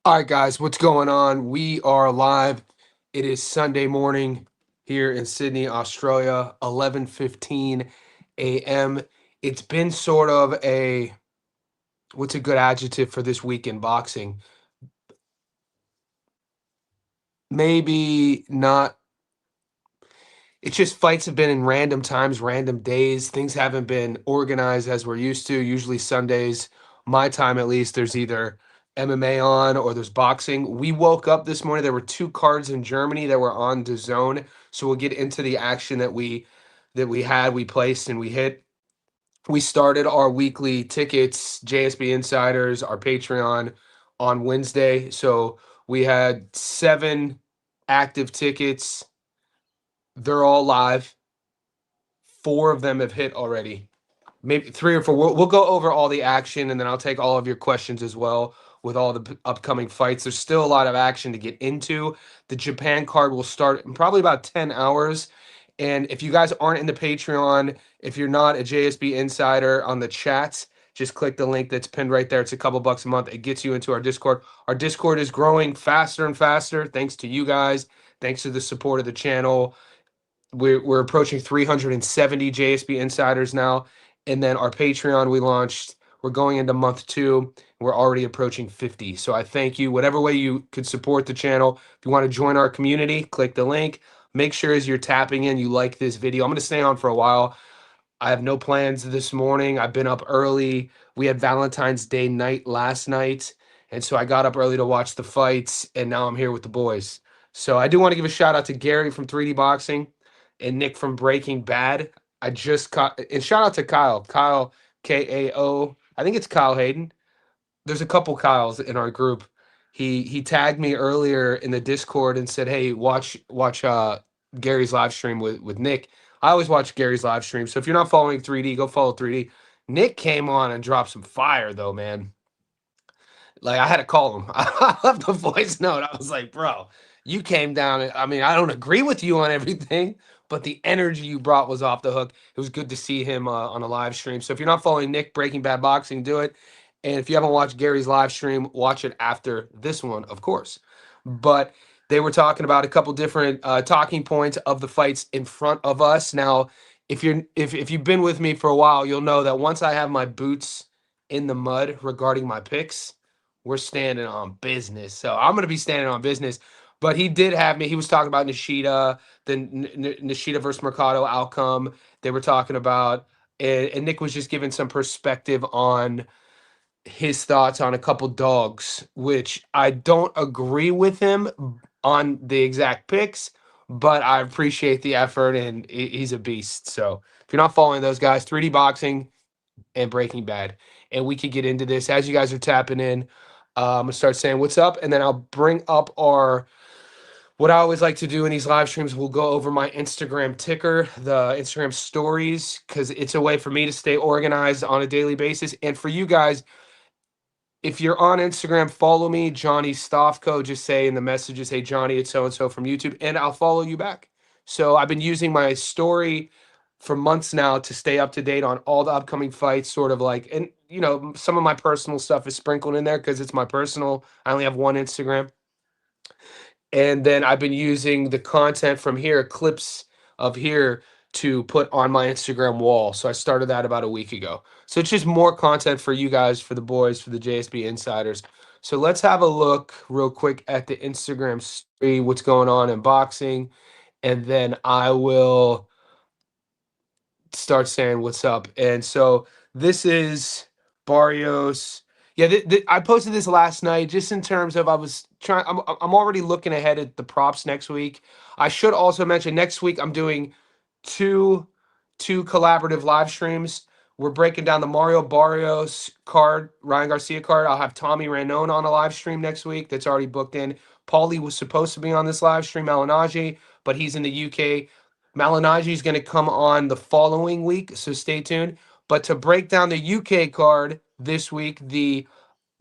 All right, guys, what's going on? We are live. It is Sunday morning here in Sydney, Australia, 11:15 a.m. It's been sort of a what's a good adjective for this week in boxing? Maybe not. It's just fights have been in random times, random days. Things haven't been organized as we're used to. Usually Sundays, my time at least, there's either MMA on or there's boxing. We woke up this morning. There were two cards in Germany that were on the zone. So we'll get into the action we placed and we hit. We started our weekly tickets, JSB Insiders, our Patreon on Wednesday. So we had 7 active tickets. They're all live. 4 of them have hit already. Maybe 3 or 4. We'll go over all the action, and then I'll take all of your questions as well with all the upcoming fights. There's still a lot of action to get into. The Japan card will start in probably about 10 hours. And if you guys aren't in the Patreon, if you're not a JSB Insider on the chats, just click the link that's pinned right there. It's a couple bucks a month. It gets you into our Discord. Our Discord is growing faster and faster thanks to you guys, thanks to the support of the channel. We're approaching 370 JSB Insiders now, and then our Patreon we launched. We're going into month 2. We're already approaching 50. So I thank you. Whatever way you could support the channel. If you want to join our community, click the link. Make sure as you're tapping in, you like this video. I'm going to stay on for a while. I have no plans this morning. I've been up early. We had Valentine's Day night last night, and so I got up early to watch the fights, and now I'm here with the boys. So I do want to give a shout out to Gary from 3D Boxing and Nick from Breaking Bad. I just caught, and shout out to Kyle. Kyle Kao. I think it's Kyle Hayden. There's a couple Kyles in our group. He tagged me earlier in the Discord and said, "Hey, watch Gary's live stream with Nick." I always watch Gary's live stream. So if you're not following 3D, go follow 3D. Nick came on and dropped some fire though, man. Like I had to call him. I left a voice note. I was like, "Bro, you came down. I mean, I don't agree with you on everything, but the energy you brought was off the hook. It was good to see him on a live stream. So if you're not following Nick Breaking Bad Boxing, do it. And if you haven't watched Gary's live stream, watch it after this one, of course. But they were talking about a couple different talking points of the fights in front of us. Now, if you've been with me for a while, you'll know that once I have my boots in the mud regarding my picks, we're standing on business. So I'm going to be standing on business. But he did have me. He was talking about Nishida, the Nishida versus Mercado outcome. They were talking about, and Nick was just giving some perspective on his thoughts on a couple dogs, which I don't agree with him on the exact picks, but I appreciate the effort and he's a beast. So if you're not following those guys, 3D Boxing and Breaking Bad, and we could get into this as you guys are tapping in. I'm gonna start saying what's up, and then I'll bring up our what I always like to do in these live streams. We'll go over my Instagram ticker, the Instagram stories, because it's a way for me to stay organized on a daily basis, and for you guys if you're on Instagram, follow me, Johnny Stofko. Just say in the messages, hey, Johnny, it's so and so from YouTube, and I'll follow you back. So I've been using my story for months now to stay up to date on all the upcoming fights, sort of like, and some of my personal stuff is sprinkled in there because it's my personal. I only have one Instagram. And then I've been using the content from here, clips of here, to put on my Instagram wall. So I started that about a week ago. So it's just more content for you guys, for the boys, for the JSB insiders. So let's have a look real quick at the Instagram story, what's going on in boxing, and then I will start saying what's up. And so this is Barrios. Yeah, I posted this last night just in terms of I was trying. I'm already looking ahead at the props next week. I should also mention next week I'm doing two two collaborative live streams. We're breaking down the Mario Barrios card, Ryan Garcia card. I'll have Tommy Ranone on a live stream next week. That's already booked in. Paulie was supposed to be on this live stream, Malinaji, but he's in the UK. Malinaji is going to come on the following week, so stay tuned. But to break down the UK card this week, the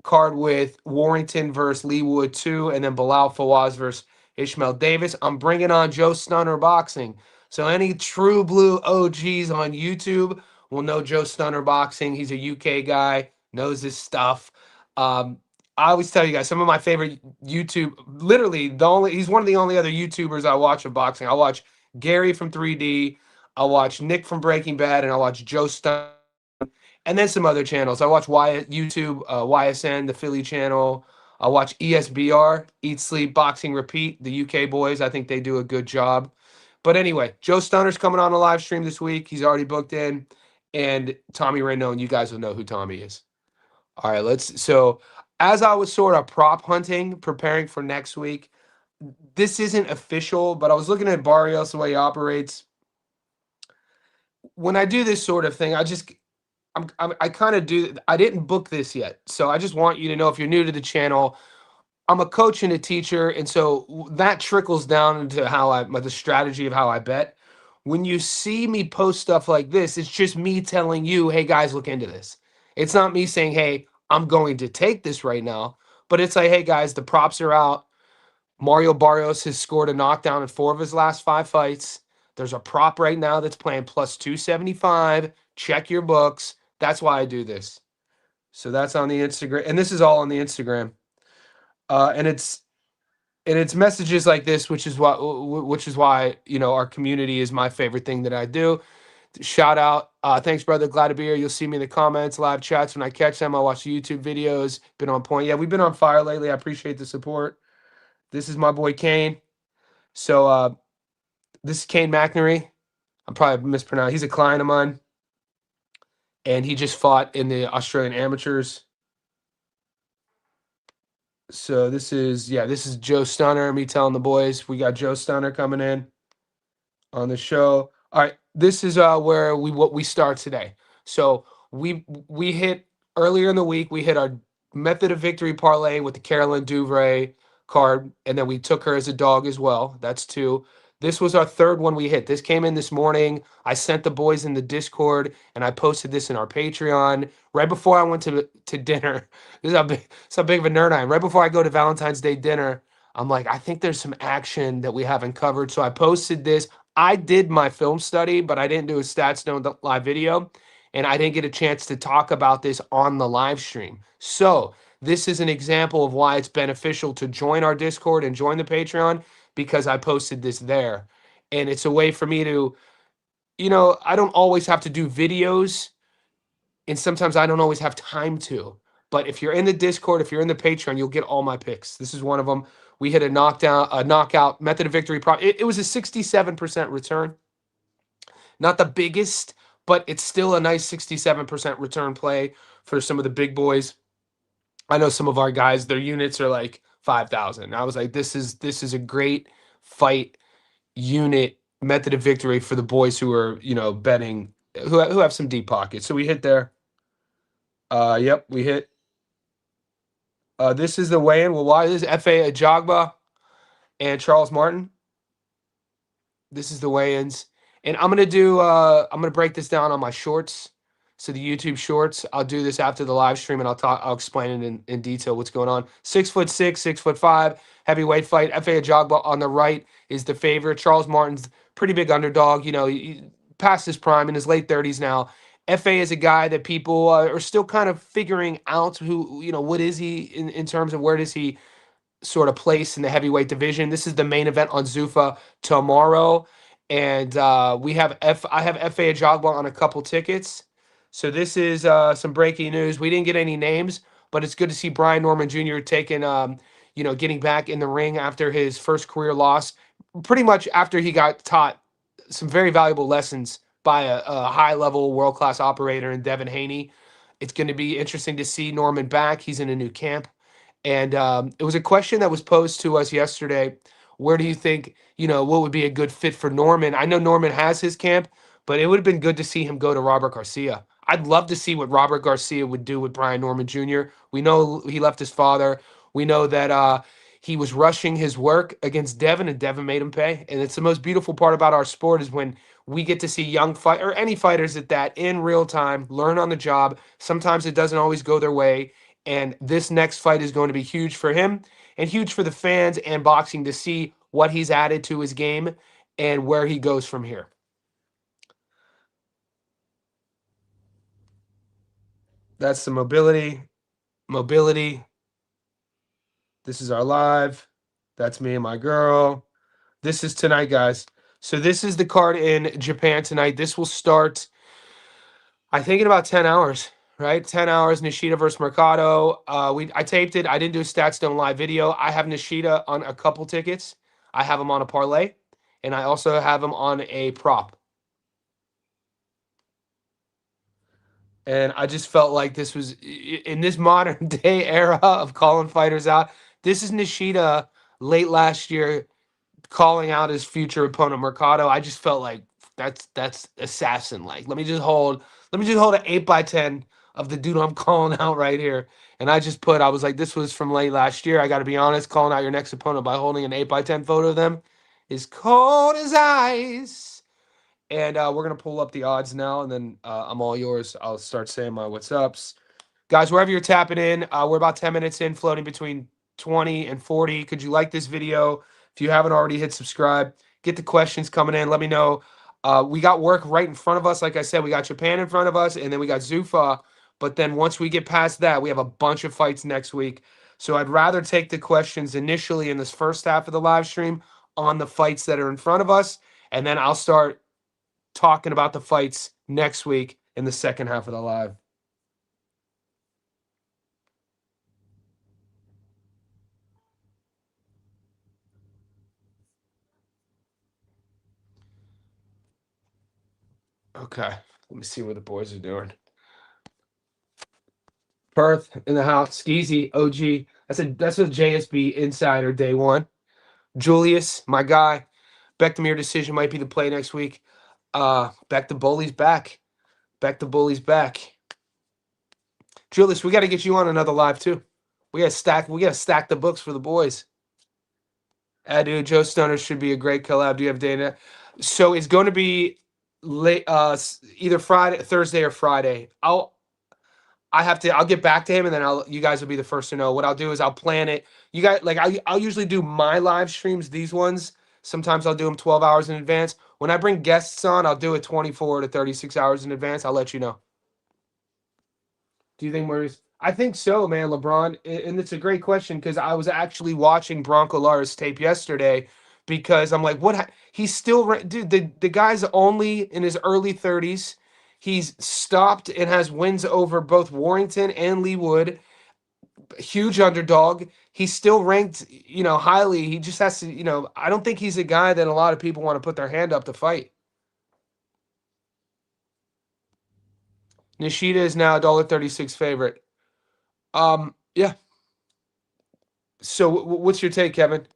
card with Warrington versus Lee Wood 2, and then Bilal Fawaz versus Ishmael Davis, I'm bringing on Joe Stunner Boxing. So any true blue OGs on YouTube will know Joe Stunner Boxing. He's a UK guy, knows his stuff. Um, I always tell you guys some of my favorite YouTube. Literally, the only he's one of the only other YouTubers I watch of boxing. I watch Gary from 3D. I watch Nick from Breaking Bad, and I watch Joe Stein, and then some other channels. I watch YouTube, YSN, the Philly channel. I watch ESBR, Eat Sleep Boxing Repeat, the UK boys. I think they do a good job. But anyway, Joe Stunner's coming on a live stream this week. He's already booked in, and Tommy Rendon. You guys will know who Tommy is. All right, let's. So, as I was sort of prop hunting, preparing for next week, this isn't official, but I was looking at Barrios the way he operates. When I do this sort of thing, I kind of do. I didn't book this yet, so I just want you to know if you're new to the channel, I'm a coach and a teacher, and so that trickles down into the strategy of how I bet. When you see me post stuff like this, it's just me telling you, "Hey guys, look into this." It's not me saying, "Hey, I'm going to take this right now," but it's like, "Hey guys, the props are out. Mario Barrios has scored a knockdown in 4 of his last 5 fights. There's a prop right now that's playing plus 275. Check your books." That's why I do this. So that's on the Instagram, and this is all on the Instagram. And it's messages like this, which is why our community is my favorite thing that I do. Shout out, thanks brother, glad to be here. You'll see me in the comments, live chats when I catch them. I watch the YouTube videos. Been on point. Yeah, we've been on fire lately. I appreciate the support. This is my boy Kane. So this is Kane McNary. I'm probably mispronounced. He's a client of mine, and he just fought in the Australian amateurs. So this is Joe Stunner. Me telling the boys we got Joe Stunner coming in on the show. All right, this is where we start today. So we hit earlier in the week. We hit our method of victory parlay with the Carolyn Duvray card, and then we took her as a dog as well. That's two. This was our third one we hit. This came in this morning. I sent the boys in the Discord, and I posted this in our Patreon right before I went to dinner. This is how big of a nerd I am. Right before I go to Valentine's Day dinner, I'm like, I think there's some action that we haven't covered. So I posted this. I did my film study, but I didn't do a stats stone live video, and I didn't get a chance to talk about this on the live stream. So this is an example of why it's beneficial to join our Discord and join the Patreon because I posted this there. And it's a way for me to, I don't always have to do videos, and sometimes I don't always have time to. But if you're in the Discord, if you're in the Patreon, you'll get all my picks. This is one of them. We hit a knockout method of victory. It was a 67% return. Not the biggest, but it's still a nice 67% return play for some of the big boys. I know some of our guys, their units are like 5,000. I was like, this is a great fight unit method of victory for the boys who are, betting, who have some deep pockets. So we hit there. Yep, we hit. This is the weigh-in. Well, why is F.A. Ajagba and Charles Martin? This is the weigh-ins, and I'm gonna break this down on my shorts. So the YouTube shorts, I'll do this after the live stream, and I'll explain it in detail what's going on. 6'6", 6'5", heavyweight fight. F.A. Ajagba on the right is the favorite. Charles Martin's pretty big underdog. Past his prime, in his late 30s now. Fa is a guy that people are still kind of figuring out what is he in terms of where does he sort of place in the heavyweight division. This is the main event on Zuffa tomorrow, and I have Fa Ajagba on a couple tickets. So this is some breaking news. We didn't get any names, but it's good to see Brian Norman Jr. taking getting back in the ring after his first career loss. Pretty much after he got taught some very valuable lessons by a high level world class operator in Devin Haney. It's going to be interesting to see Norman back. He's in a new camp. And it was a question that was posed to us yesterday. Where do you think, what would be a good fit for Norman? I know Norman has his camp, but it would have been good to see him go to Robert Garcia. I'd love to see what Robert Garcia would do with Brian Norman Jr. We know he left his father. We know that he was rushing his work against Devin, and Devin made him pay. And it's the most beautiful part about our sport is when we get to see young fight or any fighters at that in real time, learn on the job. Sometimes it doesn't always go their way, and this next fight is going to be huge for him and huge for the fans and boxing to see what he's added to his game and where he goes from here. That's the mobility. Mobility. This is our live. That's me and my girl. This is tonight, guys. So this is the card in Japan tonight. This will start, I think, in about 10 hours, right? 10 hours, Nishida versus Mercado. I taped it. I didn't do a Stats Don't Lie video. I have Nishida on a couple tickets. I have him on a parlay, and I also have him on a prop. And I just felt like this was in this modern day era of calling fighters out. This is Nishida late last year calling out his future opponent Mercado. I just felt like that's assassin like. Let me just hold an 8x10 of the dude I'm calling out right here. And I was like, this was from late last year. I got to be honest, calling out your next opponent by holding an 8x10 photo of them is cold as ice. And we're gonna pull up the odds now, and then I'm all yours. I'll start saying my what's ups. Guys, wherever you're tapping in, we're about 10 minutes in, floating between 20 and 40. Could you like this video? If you haven't already, hit subscribe. Get the questions coming in. Let me know. We got work right in front of us. Like I said, we got Japan in front of us, and then we got Zuffa. But then once we get past that, we have a bunch of fights next week. So I'd rather take the questions initially in this first half of the live stream on the fights that are in front of us, and then I'll start talking about the fights next week in the second half of the live. Okay, let me see what the boys are doing. Perth in the house. Skeezy, OG. That's a JSB insider day one. Julius, my guy. Becktamir decision might be the play next week. Back to Bully's back. Back to Bully's back. Julius, we got to get you on another live too. We got to stack the books for the boys. Dude, Joe Stoner should be a great collab. Do you have data? So it's going to be late, either Friday, Thursday, or Friday. I'll get back to him, and then you guys will be the first to know. What I'll do is I'll plan it. You guys, like, I'll usually do my live streams, these ones. Sometimes I'll do them 12 hours in advance. When I bring guests on, I'll do it 24 to 36 hours in advance. I'll let you know. Do you think Maurice? I think so, man, LeBron. And it's a great question because I was actually watching Bronco Lara's tape yesterday because I'm like, he's still, dude, the guy's only in his early 30s. He's stopped and has wins over both Warrington and Lee Wood. Huge underdog. He's still ranked, highly. He just has to, I don't think he's a guy that a lot of people want to put their hand up to fight. Nishida is now $1.36 favorite. Yeah. So what's your take, Kevin?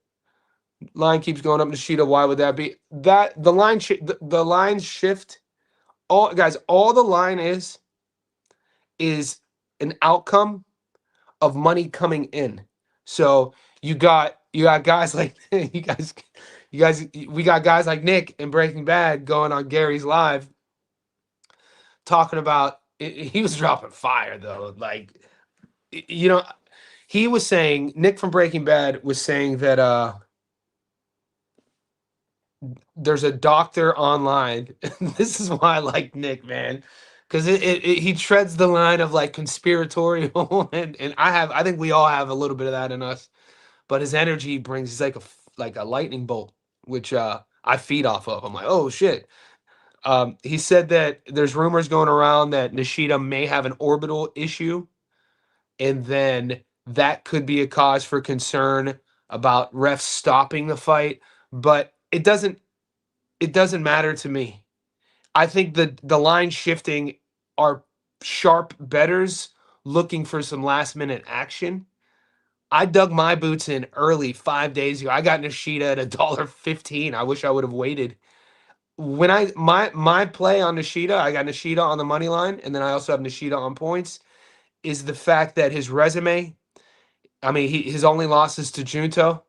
Line keeps going up. Nishida, why would that be? That the line the line shift. All the line is an outcome of money coming in. So you got guys like we got guys like Nick in Breaking Bad going on Gary's live talking about he was dropping fire though. Like, he was saying, Nick from Breaking Bad was saying that there's a doctor online. This is why I like Nick, man, because he treads the line of like conspiratorial, and I think we all have a little bit of that in us. But his energy brings, he's like a lightning bolt, which I feed off of. I'm like, oh shit. He said that there's rumors going around that Nishida may have an orbital issue, and then that could be a cause for concern about refs stopping the fight. But it doesn't matter to me. I think the line shifting are sharp bettors looking for some last minute action. I dug my boots in early 5 days ago. I got Nishida at $1.15. I wish I would have waited. When my play on Nishida, I got Nishida on the money line, and then I also have Nishida on points, is the fact that his resume, I mean, his only loss is to Junto.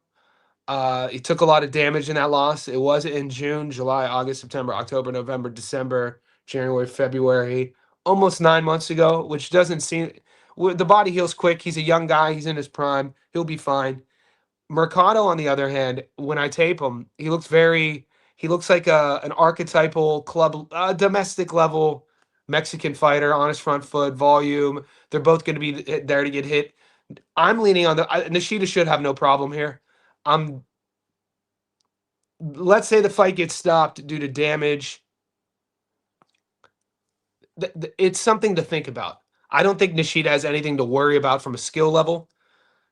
He took a lot of damage in that loss. It was in June, July, August, September, October, November, December, January, February, almost 9 months ago, which doesn't seem. The body heals quick. He's a young guy. He's in his prime. He'll be fine. Mercado, on the other hand, when I tape him, he looks like an archetypal club, domestic level Mexican fighter on his front foot, volume. They're both going to be there to get hit. I'm leaning on Nishida should have no problem here. I'm Let's say the fight gets stopped due to damage. It's something to think about. I don't think Nishida has anything to worry about from a skill level.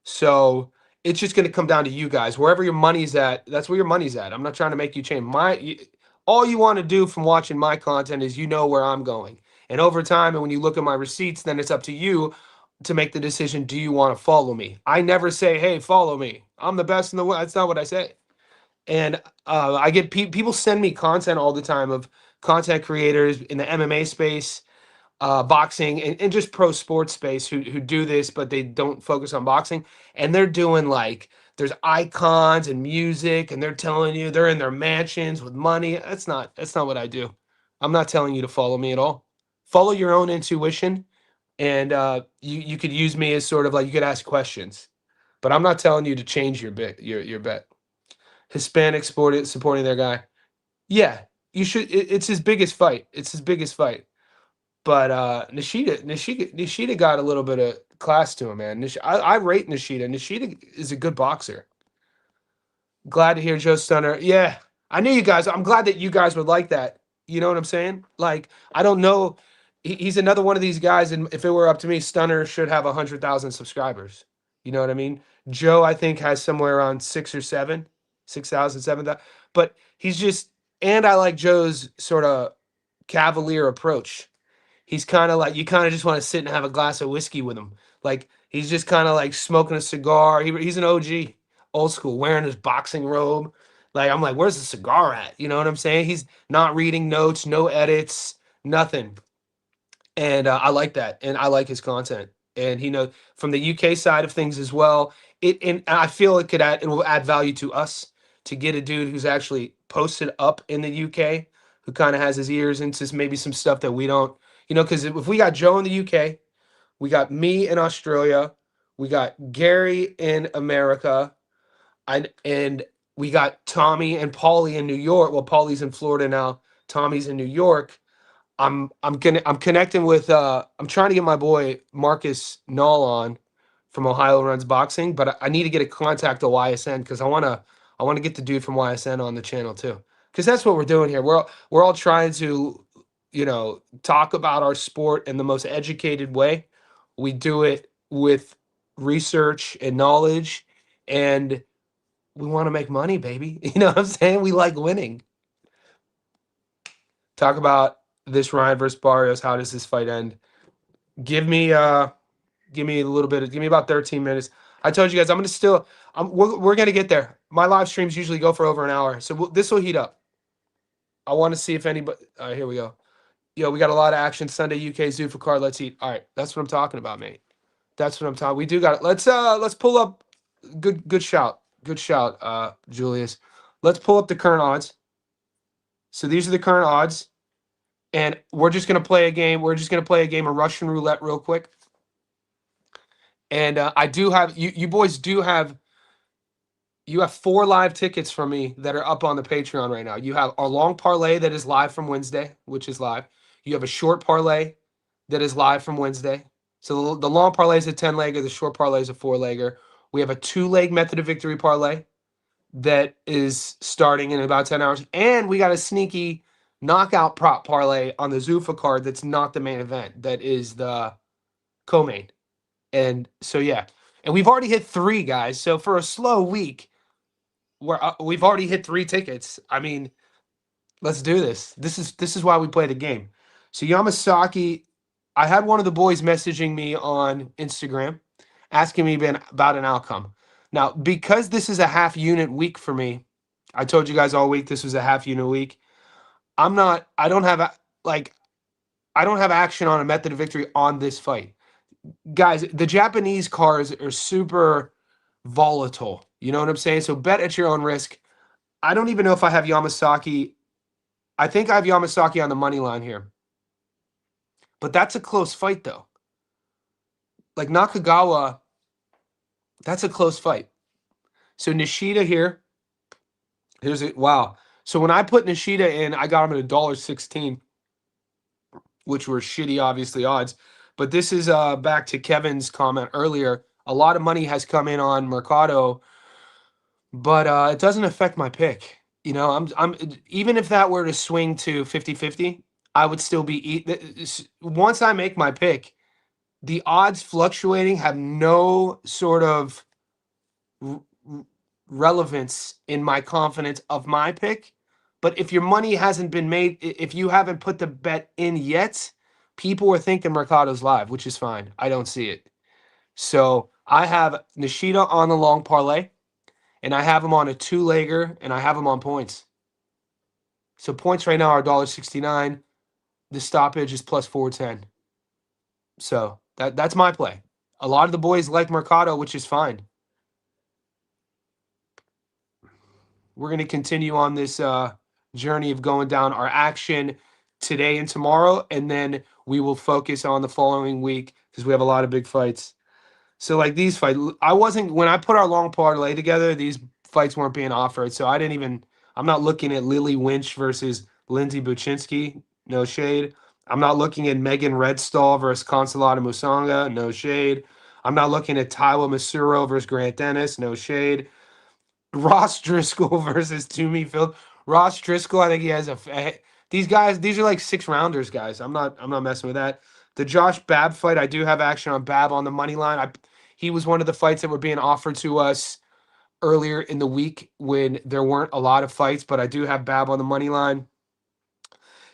So it's just going to come down to you guys. Wherever your money's at, that's where your money's at. I'm not trying to make you change. All you want to do from watching my content is you know where I'm going. And over time, and when you look at my receipts, then it's up to you to make the decision. Do you want to follow me? I never say, "Hey, follow me. I'm the best in the world." That's not what I say. And I get people send me content all the time of content creators in the MMA space, boxing, and just pro sports space who do this, but they don't focus on boxing. And they're doing like there's icons and music, and they're telling you they're in their mansions with money. That's not what I do. I'm not telling you to follow me at all. Follow your own intuition, and you could use me as sort of like you could ask questions, but I'm not telling you to change your bet. Hispanic supporting their guy. Yeah, you should. It's his biggest fight. It's his biggest fight. But Nishida got a little bit of class to him, man. I rate Nishida. Nishida is a good boxer. Glad to hear Joe Stunner. Yeah, I knew you guys. I'm glad that you guys would like that. You know what I'm saying? Like, I don't know. He's another one of these guys, and if it were up to me, Stunner should have 100,000 subscribers. You know what I mean? Joe, I think, has somewhere around 6,000, 7,000. But he's just, and I like Joe's sort of cavalier approach. He's kind of like you kind of just want to sit and have a glass of whiskey with him. Like he's just kind of like smoking a cigar. He's an OG, old school, wearing his boxing robe. Like I'm like, where's the cigar at? You know what I'm saying? He's not reading notes, no edits, nothing. And I like that, and I like his content. And he knows from the UK side of things as well. And I feel it will add value to us to get a dude who's actually posted up in the UK, who kind of has his ears into maybe some stuff that we don't, because if we got Joe in the UK, we got me in Australia, we got Gary in America, and we got Tommy and Paulie in New York. Well, Paulie's in Florida now. Tommy's in New York. I'm connecting with I'm trying to get my boy Marcus Null on from Ohio Runs Boxing, but I need to get a contact to YSN because I wanna get the dude from YSN on the channel too. Because that's what we're doing here. We're all trying to, talk about our sport in the most educated way. We do it with research and knowledge, and we want to make money, baby. You know what I'm saying? We like winning. Talk about this Ryan versus Barrios. How does this fight end? Give me give me about 13 minutes. I told you guys we're gonna get there. My live streams usually go for over an hour, so this will heat up. I want to see if anybody. All right, here we go. Yo, we got a lot of action Sunday. UK Zuffa card. Let's eat. All right, that's what I'm talking about, mate. That's what I'm talking. We do got it. Let's pull up. Good shout. Good shout, Julius. Let's pull up the current odds. So these are the current odds. And we're just gonna play a game. We're just gonna play a game of Russian roulette real quick. And I do have you. You boys do have. You have 4 live tickets from me that are up on the Patreon right now. You have our long parlay that is live from Wednesday, which is live. You have a short parlay that is live from Wednesday. So the long parlay is a 10-legger. The short parlay is a 4-legger. We have a 2-leg method of victory parlay that is starting in about 10 hours. And we got a sneaky knockout prop parlay on the Zuffa card that's not the main event. That is the co-main. And so, yeah. And we've already hit 3, guys. So for a slow week, we've already hit 3 tickets. I mean, let's do this. This is why we play the game. So Yamasaki, I had one of the boys messaging me on Instagram asking me about an outcome. Now, because this is a half unit week for me, I told you guys all week this was a half unit week. I don't have I don't have action on a method of victory on this fight. Guys, the Japanese cars are super volatile. You know what I'm saying? So bet at your own risk. I don't even know if I have Yamasaki. I think I have Yamasaki on the money line here. But that's a close fight, though. Like Nakagawa, that's a close fight. So Nishida here. Here's it. Wow. So when I put Nishida in, I got him at $1.16, which were shitty, obviously, odds. But this is back to Kevin's comment earlier. A lot of money has come in on Mercado, but it doesn't affect my pick. You know, even if that were to swing to 50-50, I would still be once I make my pick, the odds fluctuating have no sort of r- r- relevance in my confidence of my pick. But if your money hasn't been made, if you haven't put the bet in yet, people are thinking Mercado's live, which is fine. I don't see it. So I have Nishida on the long parlay, and I have him on a two-legger, and I have him on points. So points right now are $1.69. The stoppage is plus 410. So that's my play. A lot of the boys like Mercado, which is fine. We're going to continue on this journey of going down our action today and tomorrow, and then we will focus on the following week because we have a lot of big fights. So like these fights, I wasn't when I put our long parlay together. These fights weren't being offered, so I didn't even. I'm not looking at Lily Winch versus Lindsey Buczynski. No shade. I'm not looking at Megan Redstall versus Consolata Musanga. No shade. I'm not looking at Taiwa Masuro versus Grant Dennis. No shade. Ross Driscoll versus Toomey Field. Ross Driscoll, I think he has these guys, these are like 6 rounders, guys. I'm not messing with that. The Josh Babb fight, I do have action on Babb on the money line. He was one of the fights that were being offered to us earlier in the week when there weren't a lot of fights, but I do have Babb on the money line.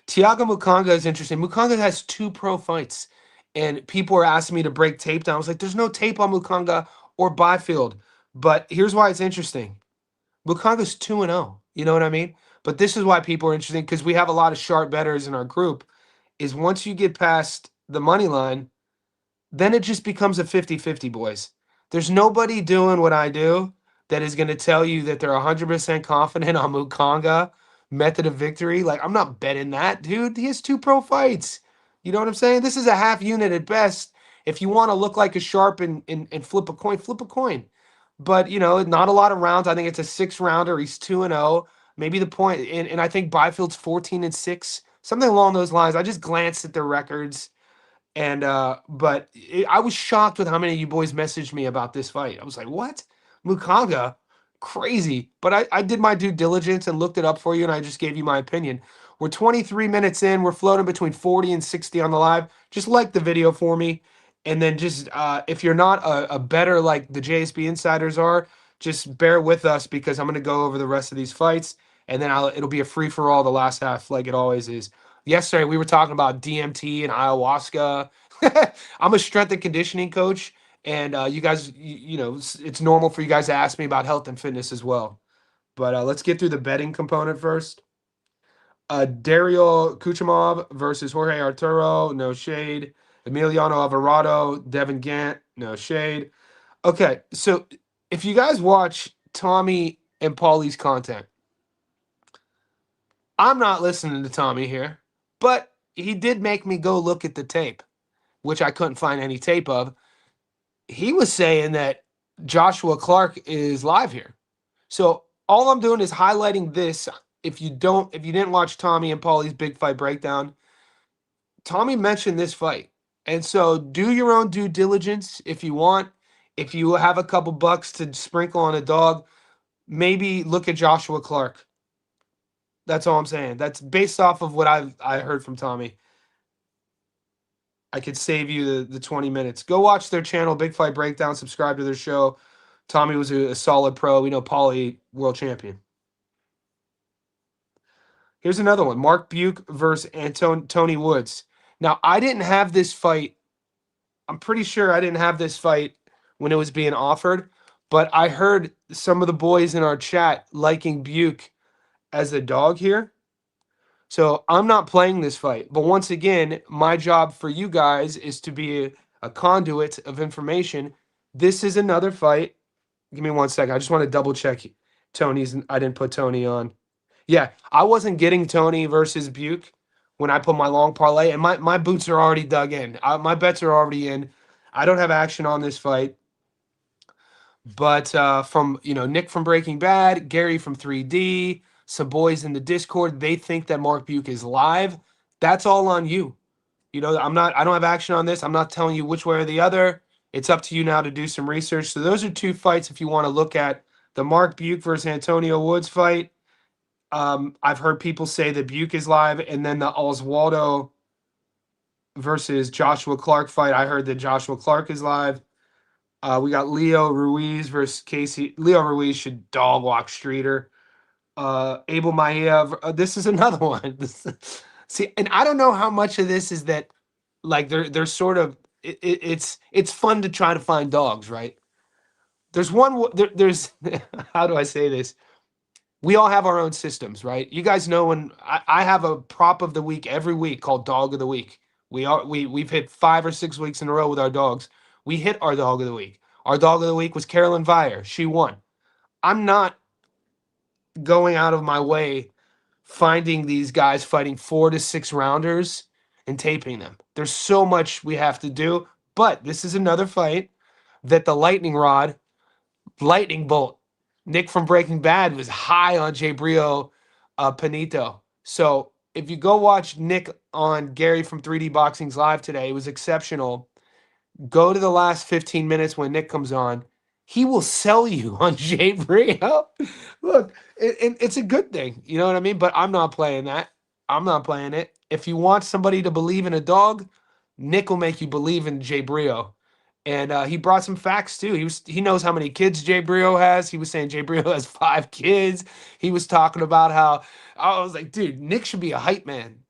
Tiago Mukanga is interesting. Mukanga has 2 pro fights, and people are asking me to break tape down. I was like, there's no tape on Mukanga or Byfield. But here's why it's interesting. Lukanga's 2-0. You know what I mean? But this is why people are interested because we have a lot of sharp bettors in our group. Is once you get past the money line, then it just becomes a 50-50, boys. There's nobody doing what I do that is going to tell you that they're 100% confident on Mukanga method of victory. Like, I'm not betting that, dude. He has 2 pro fights. You know what I'm saying? This is a half unit at best. If you want to look like a sharp and flip a coin, flip a coin. But, not a lot of rounds. I think it's a 6 rounder. He's 2-0. Maybe the point, and I think Byfield's 14-6, something along those lines. I just glanced at their records. And I was shocked with how many of you boys messaged me about this fight. I was like, "What? Mukanga? Crazy." But I did my due diligence and looked it up for you, and I just gave you my opinion. We're 23 minutes in. We're floating between 40 and 60 on the live. Just like the video for me. And then just if you're not a better like the JSB insiders are, just bear with us because I'm going to go over the rest of these fights, and then it'll be a free for all the last half like it always is. Yesterday we were talking about DMT and ayahuasca. I'm a strength and conditioning coach, and you guys, it's normal for you guys to ask me about health and fitness as well. But let's get through the betting component first. Dario Kuchimov versus Jorge Arturo, no shade. Emiliano Alvarado, Devin Gant, no shade. Okay, so if you guys watch Tommy and Paulie's content, I'm not listening to Tommy here, but he did make me go look at the tape, which I couldn't find any tape of. He was saying that Joshua Clark is live here. So all I'm doing is highlighting this. If you didn't watch Tommy and Paulie's big fight breakdown, Tommy mentioned this fight. And so do your own due diligence if you want. If you have a couple bucks to sprinkle on a dog, maybe look at Joshua Clark. That's all I'm saying. That's based off of what I heard from Tommy. I could save you the 20 minutes. Go watch their channel, Big Fight Breakdown. Subscribe to their show. Tommy was a solid pro. We know Paulie, world champion. Here's another one. Mark Buke versus Tony Woods. Now, I didn't have this fight. I'm pretty sure I didn't have this fight when it was being offered, but I heard some of the boys in our chat liking Buke as a dog here. So I'm not playing this fight. But once again, my job for you guys is to be a conduit of information. This is another fight. Give me 1 second. I just want to double check Tony's. I didn't put Tony on. Yeah, I wasn't getting Tony versus Buke when I put my long parlay, and my boots are already dug in. My bets are already in. I don't have action on this fight. But from Nick from Breaking Bad, Gary from 3D, some boys in the Discord, they think that Mark Buke is live. That's all on you. I don't have action on this. I'm not telling you which way or the other. It's up to you now to do some research. So those are two fights if you want to look at the Mark Buke versus Antonio Woods fight. I've heard people say that Buke is live, and then the Oswaldo versus Joshua Clark fight. I heard that Joshua Clark is live. We got Leo Ruiz versus Casey. Leo Ruiz should dog walk Streeter. Abel Maia. This is another one. See, and I don't know how much of this is that, like they're sort of. It's fun to try to find dogs, right? There's one. There's how do I say this? We all have our own systems, right? You guys know when I have a prop of the week every week called Dog of the Week. We've hit 5 or 6 weeks in a row with our dogs. We hit our Dog of the Week. Our Dog of the Week was Carolyn Vire. She won. I'm not going out of my way finding these guys fighting 4 to 6 rounders and taping them. There's so much we have to do, but this is another fight that the lightning bolt, Nick from Breaking Bad was high on Jay Brio Panito. So if you go watch Nick on Gary from 3D Boxing's live today, it was exceptional. Go to the last 15 minutes when Nick comes on. He will sell you on Jay Brio. Look, it's a good thing. You know what I mean? But I'm not playing that. I'm not playing it. If you want somebody to believe in a dog, Nick will make you believe in Jay Brio. And he brought some facts too. He knows how many kids Jay Brio has. He was saying Jay Brio has 5 kids. He was talking about how I was like, dude, Nick should be a hype man.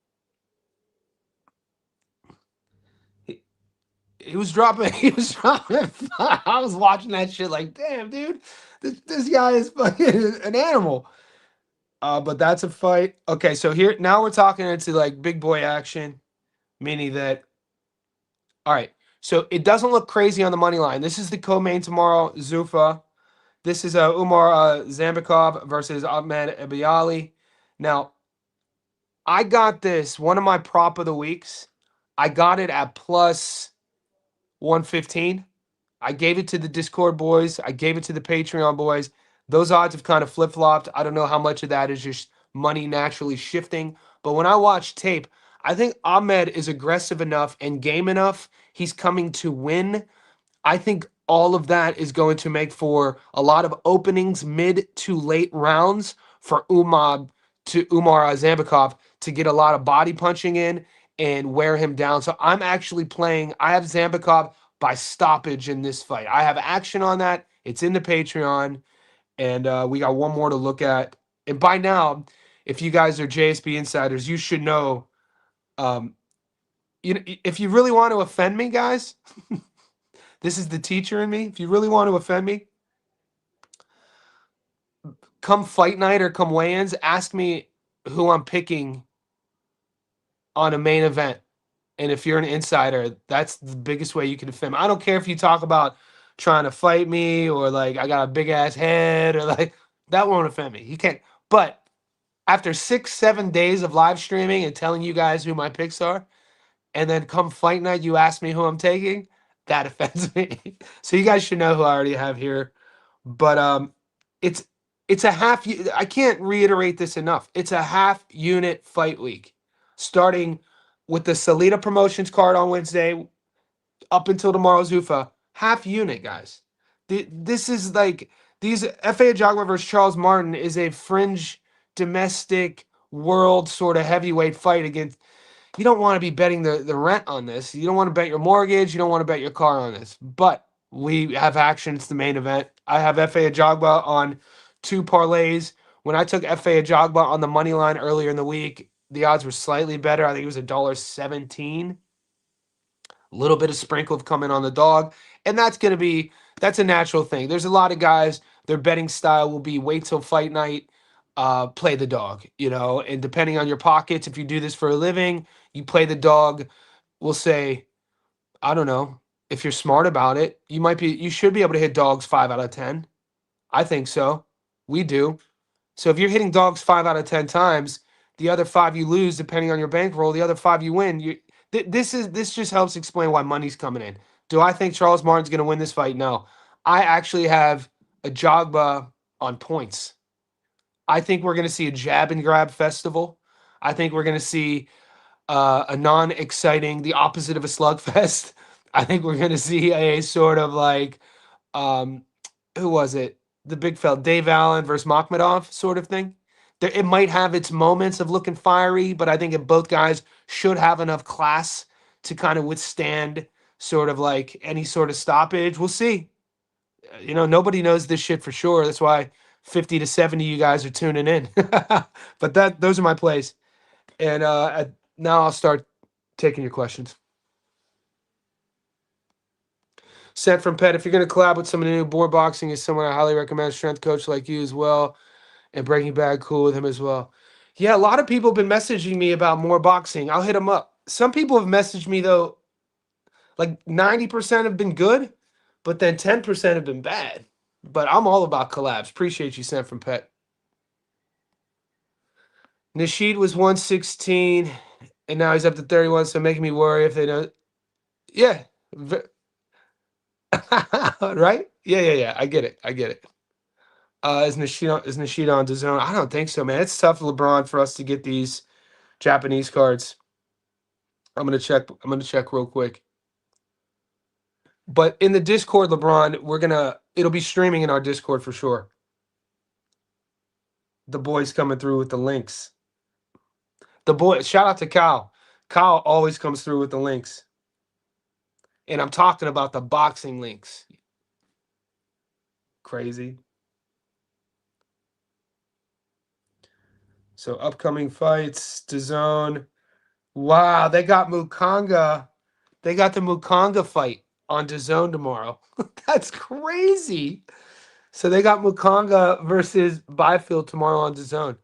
He was dropping. He was dropping. I was watching that shit like, damn, dude, this guy is fucking an animal. But that's a fight. Okay, so here now we're talking into like big boy action, meaning that. All right, so it doesn't look crazy on the money line. This is the co-main tomorrow, Zufa. This is Umar Zambikov versus Ahmed Ebiali. Now, I got this one of my prop of the weeks. I got it at plus 115. I gave it to the Discord boys. I gave it to the Patreon boys. Those odds have kind of flip flopped. I don't know how much of that is just money naturally shifting. But when I watch tape, I think Ahmed is aggressive enough and game enough. He's coming to win. I think all of that is going to make for a lot of openings mid to late rounds for Umar Zambikov to get a lot of body punching in and wear him down. So I'm actually playing. I have Zambikov by stoppage in this fight. I have action on that. It's in the Patreon, and we got one more to look at. And by now, if you guys are JSB insiders, you should know. Um, if you really want to offend me, guys, this is the teacher in me. If you really want to offend me, come fight night or come weigh-ins, ask me who I'm picking on a main event. And if you're an insider, that's the biggest way you can offend me. I don't care if you talk about trying to fight me or like I got a big ass head or like that won't offend me. You can't. But after 6-7 days of live streaming and telling you guys who my picks are, and then come fight night, you ask me who I'm taking, that offends me. So you guys should know who I already have here. But it's it's a half. I can't reiterate this enough. It's a half unit fight week, starting with the Salida Promotions card on Wednesday up until tomorrow's Zufa. Half unit, guys. This is like these F.A. Ajagba versus Charles Martin is a fringe domestic world sort of heavyweight fight against. You don't want to be betting the rent on this. You don't want to bet your mortgage. You don't want to bet your car on this. But we have action. It's the main event. I have F.A. Ajagba on 2 parlays. When I took F.A. Ajagba on the money line earlier in the week, the odds were slightly better. I think it was $1.17. A little bit of sprinkle of coming on the dog. And that's a natural thing. There's a lot of guys, their betting style will be wait till fight night, play the dog, and depending on your pockets, if you do this for a living, you play the dog. We'll say, I don't know, if you're smart about it, you should be able to hit dogs 5 out of 10. I think so. We do. So if you're hitting dogs 5 out of 10 times, the other 5 you lose, depending on your bankroll, the other 5 you win. This just helps explain why money's coming in. Do I think Charles Martin's going to win this fight? No. I actually have a Ajagba on points. I think we're going to see a jab and grab festival. I think we're going to see a non-exciting, the opposite of a slugfest, I think we're gonna see a sort of like um who was it? The big fella, Dave Allen versus Makhmadov sort of thing. There, it might have its moments of looking fiery, but I think if both guys should have enough class to kind of withstand sort of like any sort of stoppage. We'll see. Nobody knows this shit for sure. That's why 50 to 70 you guys are tuning in. But those are my plays. And now I'll start taking your questions. Sent from Pet, if you're going to collab with someone new, board boxing is someone I highly recommend. Strength coach like you as well. And Breaking Bad, cool with him as well. Yeah, a lot of people have been messaging me about more boxing. I'll hit them up. Some people have messaged me, though, like 90% have been good, but then 10% have been bad. But I'm all about collabs. Appreciate you, Sent from Pet. Nasheed was 116, and now he's up to 31, so making me worry if they don't. Yeah. Right? Yeah. I get it. Is Nishida on DAZN? I don't think so, man. It's tough, LeBron, for us to get these Japanese cards. I'm gonna check. I'm gonna check real quick. But in the Discord, LeBron, it'll be streaming in our Discord for sure. The boys coming through with the links. The boy, shout out to Kyle. Kyle always comes through with the links. And I'm talking about the boxing links. Crazy. So upcoming fights, DAZN. Wow, they got Mukanga. They got the Mukanga fight on DAZN tomorrow. That's crazy. So they got Mukanga versus Byfield tomorrow on DAZN.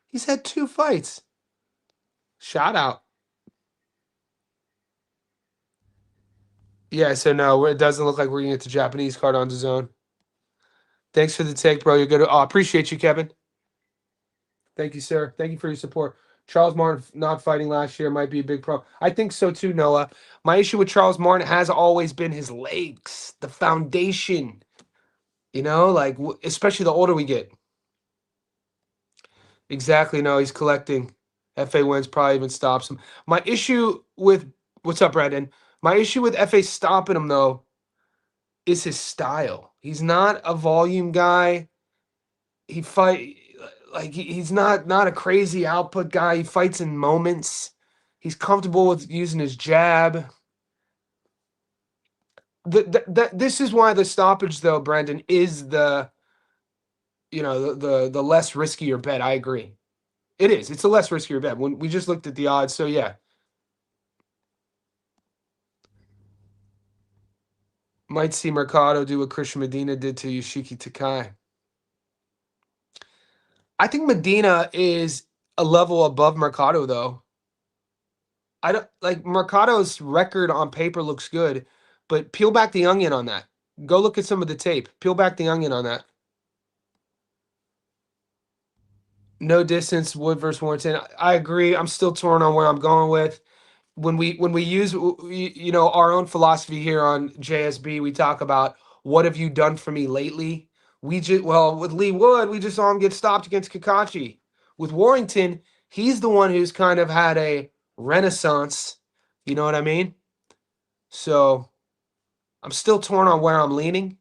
He's had 2 fights. Shout out. Yeah, so no, it doesn't look like we're gonna get the Japanese card on DAZN. Thanks for the take, bro. You're good. Oh, appreciate you, Kevin. Thank you, sir. Thank you for your support. Charles Martin not fighting last year might be a big problem. I think so too, Noah. My issue with Charles Martin has always been his legs, the foundation. Like especially the older we get. Exactly. No, he's collecting. FA wins probably even stops him. My issue with what's up, Brandon? My issue with FA stopping him though is his style. He's not a volume guy. He fight like he's not a crazy output guy. He fights in moments. He's comfortable with using his jab. This is why the stoppage though, Brandon, is the less riskier bet. I agree. It is. It's a less riskier bet. When we just looked at the odds, so yeah. Might see Mercado do what Christian Medina did to Yoshiki Takai. I think Medina is a level above Mercado though. I don't like Mercado's record on paper looks good, but peel back the onion on that. Go look at some of the tape. Peel back the onion on that. No distance, Wood versus Warrington. I agree. I'm still torn on where I'm going with. When we use our own philosophy here on JSB, we talk about what have you done for me lately. With Lee Wood, we just saw him get stopped against Kakashi. With Warrington, he's the one who's kind of had a renaissance. You know what I mean? So I'm still torn on where I'm leaning.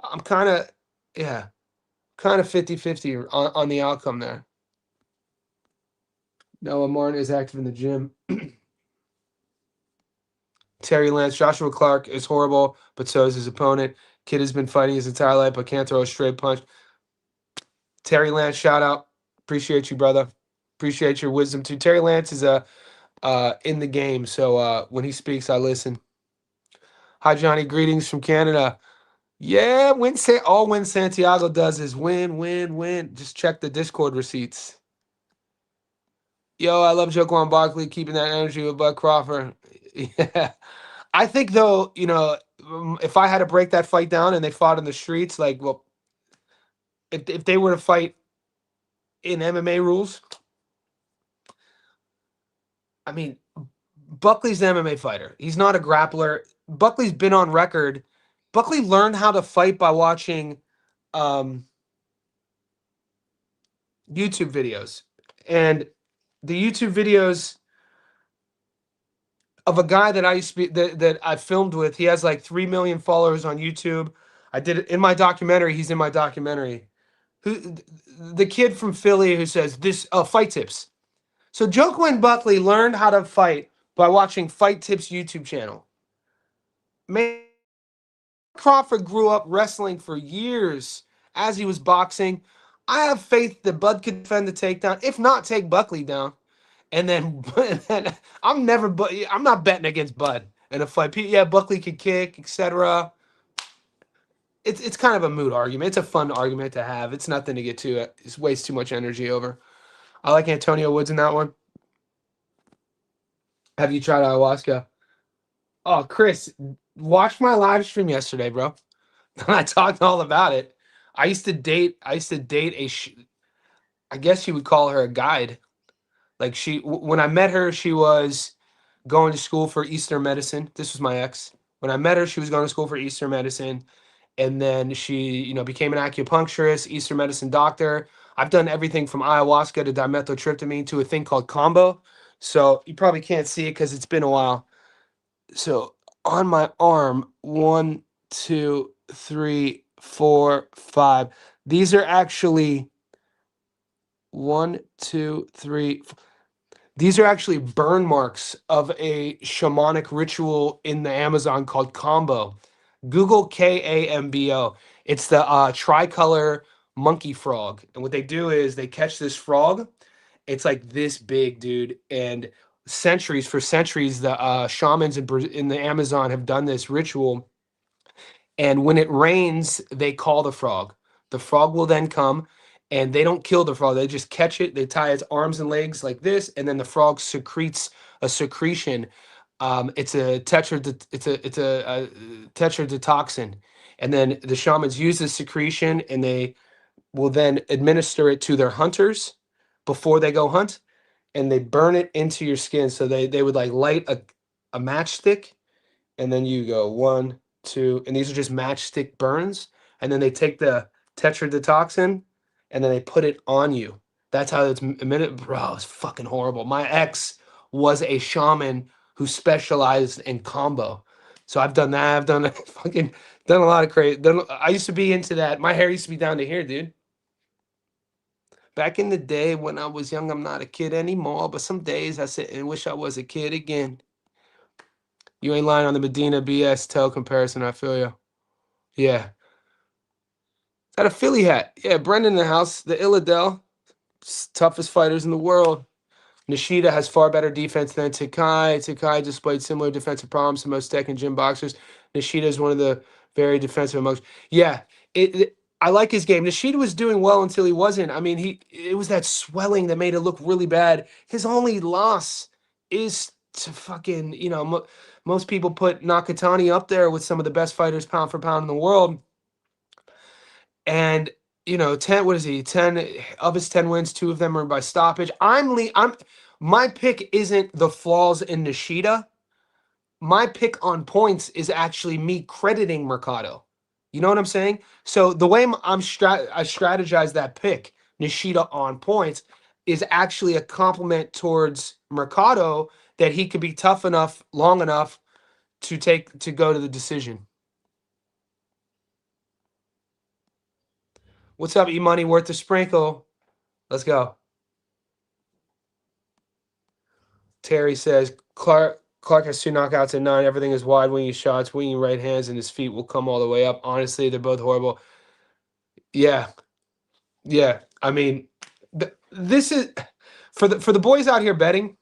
I'm kind of, yeah, kind of 50-50 on the outcome there. Noah Martin is active in the gym. Terry Lance, Joshua Clark is horrible, but so is his opponent. Kid has been fighting his entire life, but can't throw a straight punch. Terry Lance, shout out. Appreciate you, brother. Appreciate your wisdom too. Terry Lance is in the game, so when he speaks, I listen. Hi, Johnny. Greetings from Canada. Yeah, all Santiago does is win, win, win. Just check the Discord receipts. Yo, I love Joaquin Barkley keeping that energy with Bud Crawford. Yeah. I think though, if I had to break that fight down and they fought in the streets, like, well, if they were to fight in MMA rules, I mean, Buckley's an MMA fighter. He's not a grappler. Buckley's been on record. Buckley learned how to fight by watching YouTube videos. And the YouTube videos of a guy that I used to be that I filmed with. He has like 3 million followers on YouTube. I did it in my documentary. He's in my documentary. Who the kid from Philly who says this fight tips. So Joaquin Buckley learned how to fight by watching Fight Tips YouTube channel. Man, Crawford grew up wrestling for years as he was boxing. I have faith that Bud could defend the takedown, if not take Buckley down. And then, and then I'm not betting against Bud in a fight. Yeah, Buckley could kick, etc. It's kind of a moot argument. It's a fun argument to have. It's nothing to get too. It wastes too much energy over. I like Antonio Woods in that one. Have you tried ayahuasca? Oh, Chris, watch my live stream yesterday, bro. I talked all about it. I used to date I guess you would call her a guide. Like when I met her, she was going to school for Eastern medicine. This was my ex. When I met her, she was going to school for Eastern medicine, and then she, became an acupuncturist, Eastern medicine doctor. I've done everything from ayahuasca to dimethyltryptamine to a thing called combo. So you probably can't see it because it's been a while. So on my arm, 1, 2, 3, 4, 5. These are actually 1, 2, 3. These are actually burn marks of a shamanic ritual in the Amazon called Kambo. Google Kambo. It's the tricolor monkey frog. And what they do is they catch this frog. It's like this big, dude. And for centuries, the shamans in the Amazon have done this ritual. And when it rains, they call the frog. The frog will then come, and they don't kill the frog. They just catch it. They tie its arms and legs like this, and then the frog secretes a secretion. It's a tetrodotoxin, and then the shamans use this secretion, and they will then administer it to their hunters before they go hunt, and they burn it into your skin. So they would like light a matchstick, and then you go 1, 2, and these are just matchstick burns, and then they take the tetrodotoxin, and then they put it on you. That's how it's a minute, bro. It's fucking horrible. My ex was a shaman who specialized in combo, so I've done that. I've done fucking done a lot of crazy. I used to be into that. My hair used to be down to here, dude. Back in the day when I was young, I'm not a kid anymore, but some days I sit and wish I was a kid again. You ain't lying on the Medina BS tell comparison. I feel you. Yeah. Got a Philly hat. Yeah, Brendan in the house. The Illadel. Toughest fighters in the world. Nishida has far better defense than Takai. Takai displayed similar defensive problems to most Tekken gym boxers. Nishida is one of the very defensive amongst. Yeah, I like his game. Nishida was doing well until he wasn't. I mean, it was that swelling that made it look really bad. His only loss is to fucking, most people put Nakatani up there with some of the best fighters pound for pound in the world. And 10, what is he? 10 of his 10 wins, 2 of them are by stoppage. My pick isn't the flaws in Nishida. My pick on points is actually me crediting Mercado. You know what I'm saying? So the way I strategize that pick, Nishida on points, is actually a compliment towards Mercado that he could be tough enough, long enough to go to the decision. What's up, E-Money? Worth a sprinkle. Let's go. Terry says, Clark has 2 knockouts at 9. Everything is wide winging shots, winging right hands, and his feet will come all the way up. Honestly, they're both horrible. Yeah. Yeah. I mean, this is for the boys out here betting.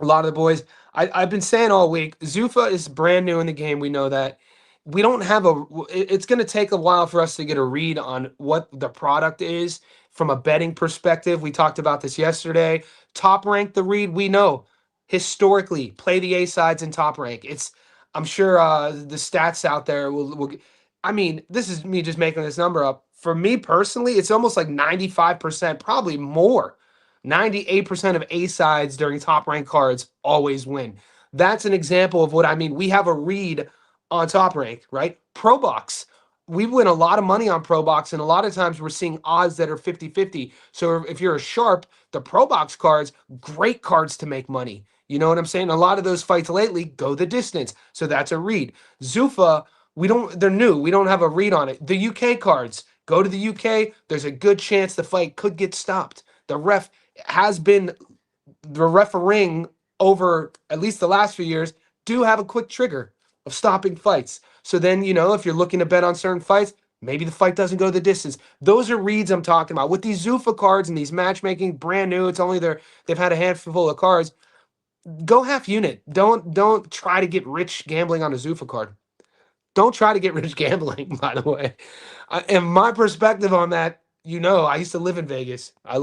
A lot of the boys, I've been saying all week, Zuffa is brand new in the game. We know that. We don't have it's going to take a while for us to get a read on what the product is from a betting perspective. We talked about this yesterday. Top Rank, the read, we know historically play the A sides in Top Rank. I'm sure the stats out there will. I mean, this is me just making this number up. For me personally, it's almost like 95%, probably more. 98% of A sides during Top Rank cards always win. That's an example of what I mean. We have a read on Top Rank, right? Pro Box. We win a lot of money on Pro Box, and a lot of times we're seeing odds that are 50-50. So if you're a sharp, the Pro Box cards, great cards to make money. You know what I'm saying? A lot of those fights lately go the distance. So that's a read. Zuffa, they're new. We don't have a read on it. The UK cards, go to the UK. There's a good chance the fight could get stopped. Has been, the refereeing over at least the last few years do have a quick trigger of stopping fights. So then, if you're looking to bet on certain fights, maybe the fight doesn't go the distance. Those are reads I'm talking about. With these Zuffa cards and these matchmaking, brand new, they've had a handful of cards. Go half unit. Don't try to get rich gambling on a Zuffa card. Don't try to get rich gambling, by the way. And my perspective on that, I used to live in Vegas. I've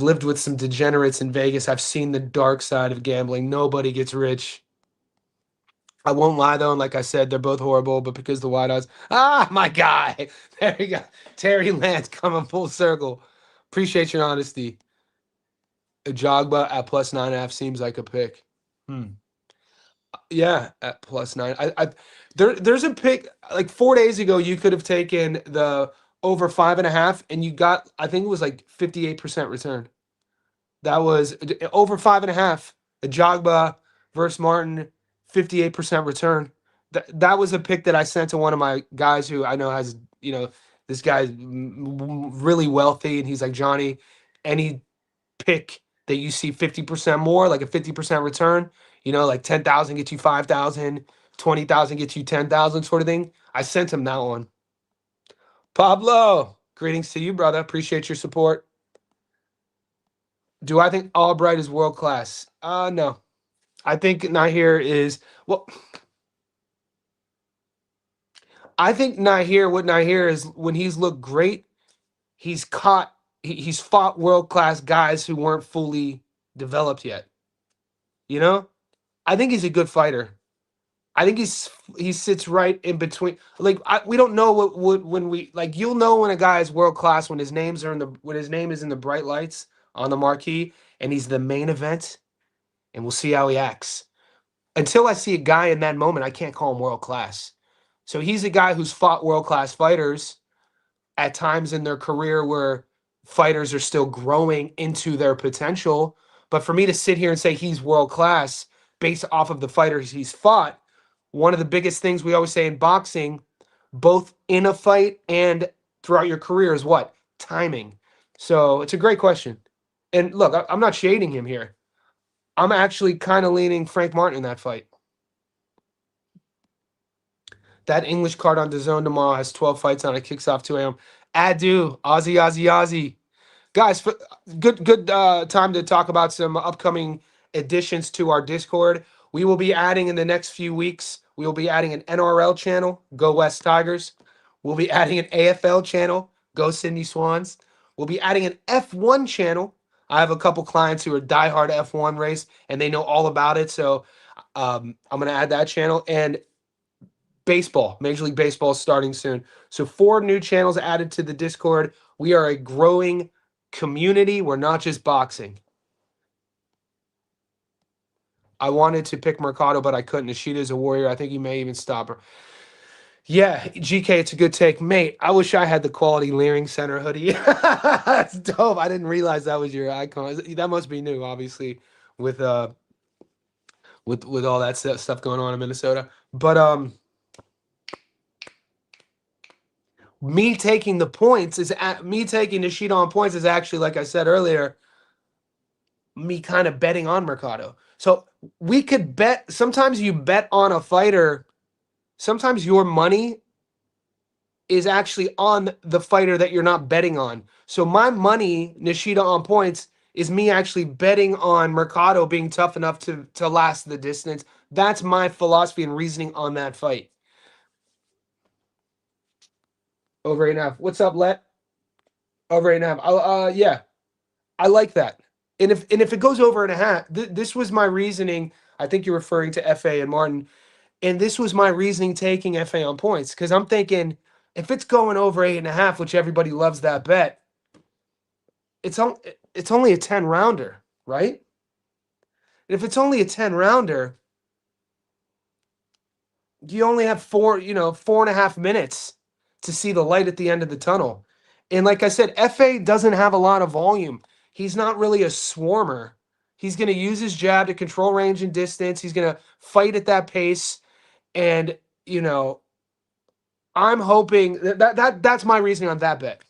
lived with some degenerates in Vegas. I've seen the dark side of gambling. Nobody gets rich. I won't lie though, and like I said, they're both horrible, but because the wide odds. Ah, my guy. There you go. Terry Lance coming full circle. Appreciate your honesty. Ajagba at +9.5 seems like a pick. Yeah, at +9. There's a pick like 4 days ago. You could have taken the over 5.5, and you got, I think it was like 58% return. That was over 5.5. Ajagba versus Martin, 58% return. That was a pick that I sent to one of my guys who I know has, this guy's really wealthy, and he's like, Johnny, any pick that you see 50% more, like a 50% return, like 10,000 gets you 5,000, 20,000 gets you 10,000 sort of thing. I sent him that one. Pablo, greetings to you, brother. Appreciate your support. Do I think Albright is world class? No. I think Nahir is, well, I think what Nahir is, when he's looked great, he's fought world class guys who weren't fully developed yet. I think he's a good fighter. I think he sits right in between. Like, we don't know what when we like. You'll know when a guy is world class when his name is in the bright lights on the marquee and he's the main event, and we'll see how he acts. Until I see a guy in that moment, I can't call him world class. So he's a guy who's fought world class fighters at times in their career where fighters are still growing into their potential. But for me to sit here and say he's world class based off of the fighters he's fought, one of the biggest things we always say in boxing, both in a fight and throughout your career, is what? Timing. So it's a great question. And look, I'm not shading him here. I'm actually kind of leaning Frank Martin in that fight. That English card on DAZN tomorrow has 12 fights on it. Kicks off 2 a.m. Adu, Aussie, Aussie, Aussie. Guys, good time to talk about some upcoming additions to our Discord. We will be adding in the next few weeks, we will be adding an NRL channel, Go West Tigers. We'll be adding an AFL channel, Go Sydney Swans. We'll be adding an F1 channel. I have a couple clients who are diehard F1 race, and they know all about it. So I'm going to add that channel. And baseball, Major League Baseball is starting soon. So 4 new channels added to the Discord. We are a growing community. We're not just boxing. I wanted to pick Mercado, but I couldn't. Ishida's a warrior. I think he may even stop her. Yeah, GK, it's a good take. Mate, I wish I had the quality Leering Center hoodie. That's dope. I didn't realize that was your icon. That must be new, obviously, with all that stuff going on in Minnesota. But me taking the points me taking Ishida on points is actually, like I said earlier, me kind of betting on Mercado. So we could bet. Sometimes you bet on a fighter. Sometimes your money is actually on the fighter that you're not betting on. So my money, Nishida on points, is me actually betting on Mercado being tough enough to last the distance. That's my philosophy and reasoning on that fight. Over 8.5. What's up, Let? Over 8.5. Yeah, I like that. And if it goes over 8.5, this was my reasoning. I think you're referring to FA and Martin. And this was my reasoning taking FA on points, because I'm thinking if it's going over 8.5, which everybody loves that bet, it's only a 10 rounder, right? And if it's only a 10 rounder, you only have 4.5 minutes to see the light at the end of the tunnel. And like I said, FA doesn't have a lot of volume. He's not really a swarmer. He's going to use his jab to control range and distance. He's going to fight at that pace. And, you know, I'm hoping that's my reasoning on that bet.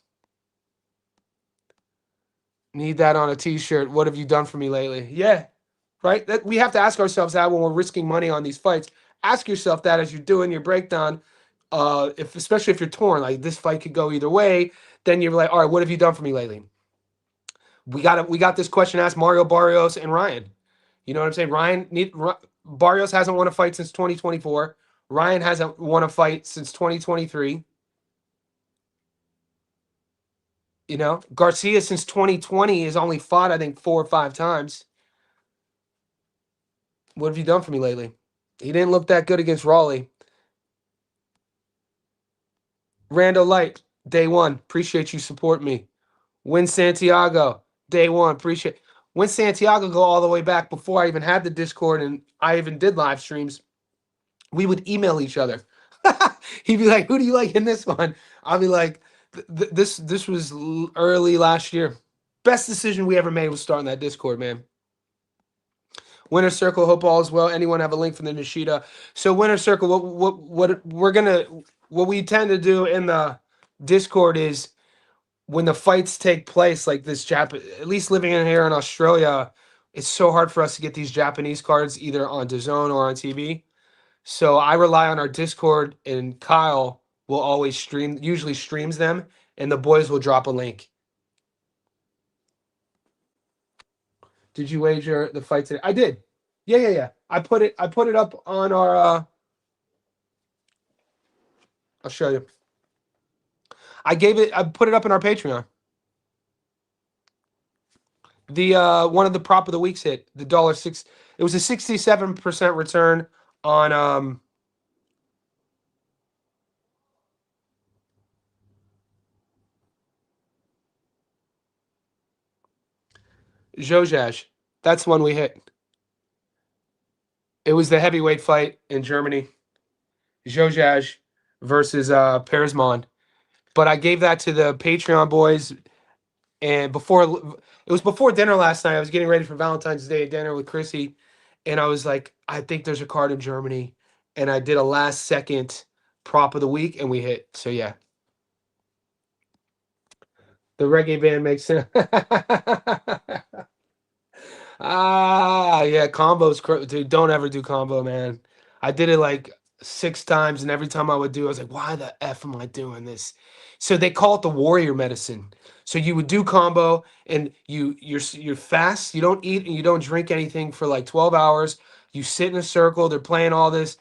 Need that on a t-shirt. What have you done for me lately? Yeah. Right? That we have to ask ourselves that when we're risking money on these fights. Ask yourself that as you're doing your breakdown. If especially if you're torn, like this fight could go either way, then you're like, all right, what have you done for me lately? We got this question asked Mario Barrios and Ryan. You know what I'm saying? Barrios hasn't won a fight since 2024. Ryan hasn't won a fight since 2023. You know, Garcia since 2020 has only fought, I think, 4 or 5 times. What have you done for me lately? He didn't look that good against Raleigh. Rando Light, day one. Appreciate you support me. Win Santiago, day one. Appreciate. Win Santiago go all the way back before I even had the Discord and I even did live streams. We would email each other. He'd be like, "Who do you like in this one?" I'll be like, "This was early last year. Best decision we ever made was starting that Discord, man." Winner Circle, hope all is well. Anyone have a link for the Nishida? So Winner Circle, what we tend to do in the Discord is when the fights take place, like this at least living in here in Australia, it's so hard for us to get these Japanese cards either on DAZN or on TV. So I rely on our Discord, and Kyle will always usually streams them, and the boys will drop a link. Did you wager the fight today? I did. Yeah. I put it up on our I'll show you. I put it up in our Patreon. The one of the prop of the weeks hit, the $6. It was a 67% return on Zhozhaj. That's the one we hit. It was the heavyweight fight in Germany. Zhozhaj versus Peresmon. But I gave that to the Patreon boys, and before dinner last night. I was getting ready for Valentine's Day dinner with Chrissy, and I was like, I think there's a card in Germany, and I did a last second prop of the week, and we hit. So yeah, the reggae band makes sense. Yeah, dude. Don't ever do combo, man. I did it like 6 times, and every time I would do, I was like, why the f am I doing this? So they call it the warrior medicine. So you would do combo, and you're fast. You don't eat and you don't drink anything for like 12 hours. You sit in a circle. They're playing all this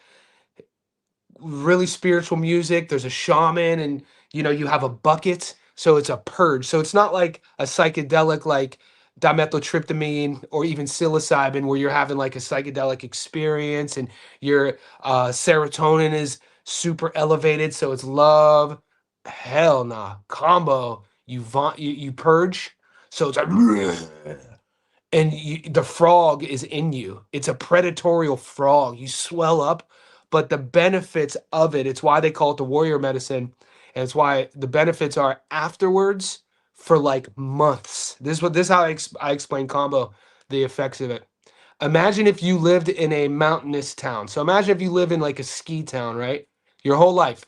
really spiritual music. There's a shaman, and you have a bucket, so it's a purge. So it's not like a psychedelic like dimethyltryptamine or even psilocybin where you're having like a psychedelic experience and your serotonin is super elevated, so it's love. Hell nah. Combo, you purge, so it's like and the frog is in you. It's a predatorial frog. You swell up, but the benefits of it's why they call it the warrior medicine, and it's why the benefits are afterwards for like months. This is how I explain combo, the effects of it. Imagine if you lived in a mountainous town. So imagine if you live in like a ski town, right? Your whole life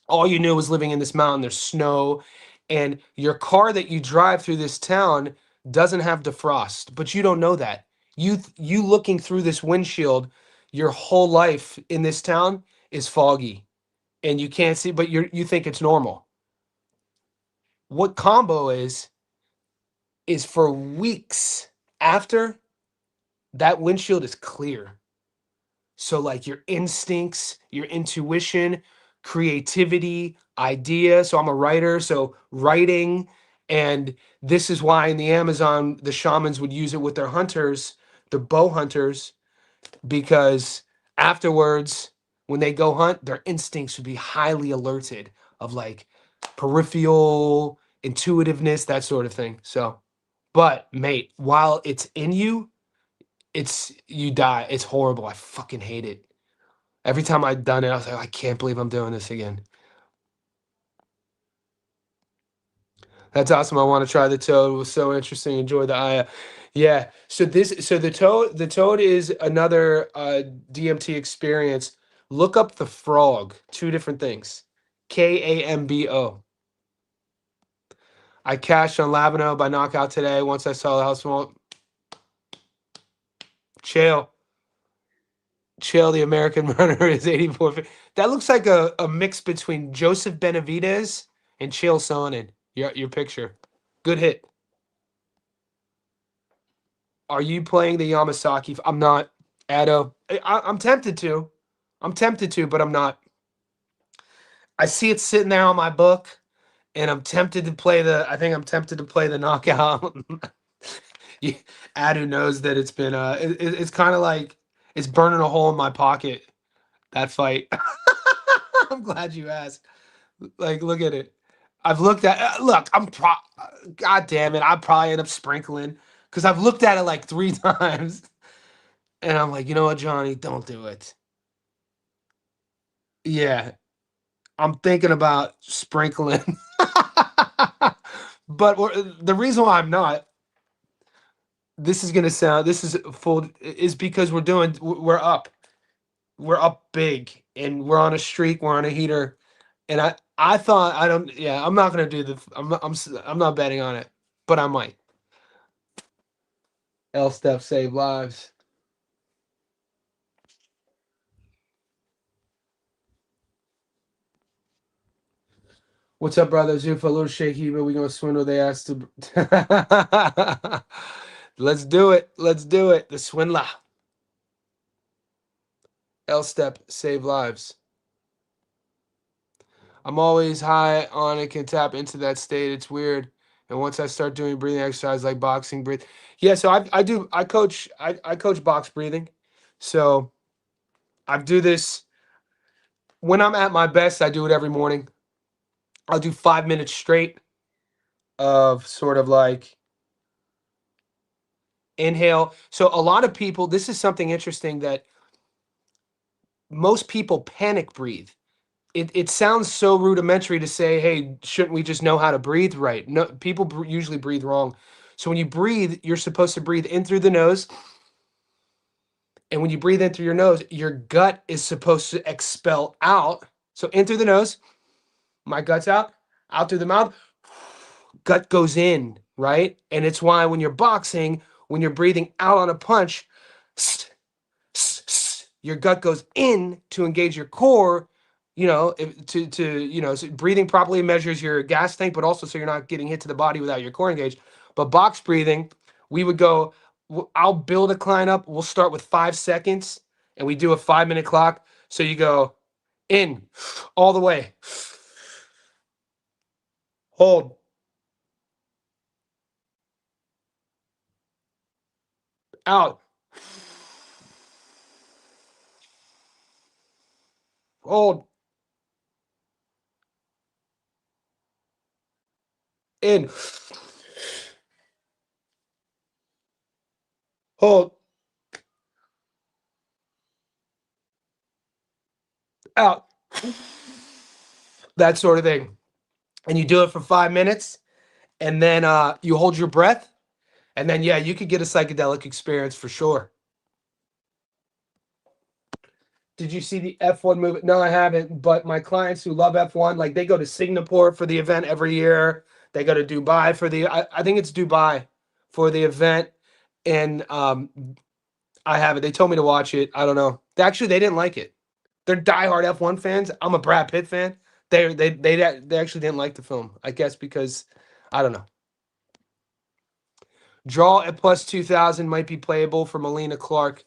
all you knew was living in this mountain. There's snow, and your car that you drive through this town doesn't have defrost, but you don't know that. You looking through this windshield, your whole life in this town is foggy, and you can't see, but you think it's normal. What combo is for weeks after that windshield is clear. So, like your instincts, your intuition, creativity, idea. So, I'm a writer. So, writing. And this is why in the Amazon, the shamans would use it with their hunters, the bow hunters, because afterwards, when they go hunt, their instincts would be highly alerted of like peripheral intuitiveness, that sort of thing. So, but mate, while it's in you, you die. It's horrible. I fucking hate it. Every time I've done it, I was like, I can't believe I'm doing this again. That's awesome. I want to try the toad. It was so interesting. Enjoy the aya. Yeah. So the toad is another DMT experience. Look up the frog. Two different things. Kambo. I cashed on Labino by knockout today. Once I saw how small. Chill. Chill. The American runner is 84. That looks like a mix between Joseph Benavidez and Chael Sonnen. Your picture. Good hit. Are you playing the Yamasaki? I'm not. Addo. I'm tempted to. I'm tempted to, but I'm not. I see it sitting there on my book, and I'm tempted to play the. I think I'm tempted to play the knockout. You- Adu knows that it's been. It's kind of like it's burning a hole in my pocket. That fight. I'm glad you asked. Like, look at it. I've looked at. Look, God damn it! I probably end up sprinkling because I've looked at it like 3 times. And I'm like, you know what, Johnny, don't do it. Yeah, I'm thinking about sprinkling. But the reason why I'm not, this is full, is because we're up. We're up big and we're on a streak, we're on a heater. And I thought, I don't, yeah, I'm not going to do I'm not betting on it, but I might. L step save lives. What's up, brother? Zufa, a little shaky, but we gonna swindle the ass to. Let's do it. Let's do it. The swindler. L step save lives. I'm always high on it. Can tap into that state. It's weird. And once I start doing breathing exercise like boxing, breathe. Yeah. So I do. I coach box breathing. So I do this when I'm at my best. I do it every morning. I'll do 5 minutes straight of sort of like inhale. So a lot of people, this is something interesting that most people panic breathe. It sounds so rudimentary to say, hey, shouldn't we just know how to breathe right? No, people usually breathe wrong. So when you breathe, you're supposed to breathe in through the nose. And when you breathe in through your nose, your gut is supposed to expel out. So in through the nose, my gut's out through the mouth, gut goes in, right? And it's why when you're boxing, when you're breathing out on a punch, your gut goes in to engage your core, so breathing properly measures your gas tank, but also so you're not getting hit to the body without your core engaged. But box breathing, we would go, I'll build a client up. We'll start with 5 seconds and we do a 5 minute clock. So you go in all the way, hold, out, hold, in, hold, out, that sort of thing. And you do it for 5 minutes and then you hold your breath. And then, yeah, you could get a psychedelic experience for sure. Did you see the F1 movie? No, I haven't. But my clients who love F1, like they go to Singapore for the event every year. They go to Dubai for I think it's Dubai for the event. And I have it. They told me to watch it. I don't know. They didn't like it. They're diehard F1 fans. I'm a Brad Pitt fan. They actually didn't like the film. I guess because I don't know. Draw at plus 2,000 might be playable for Melina Clark.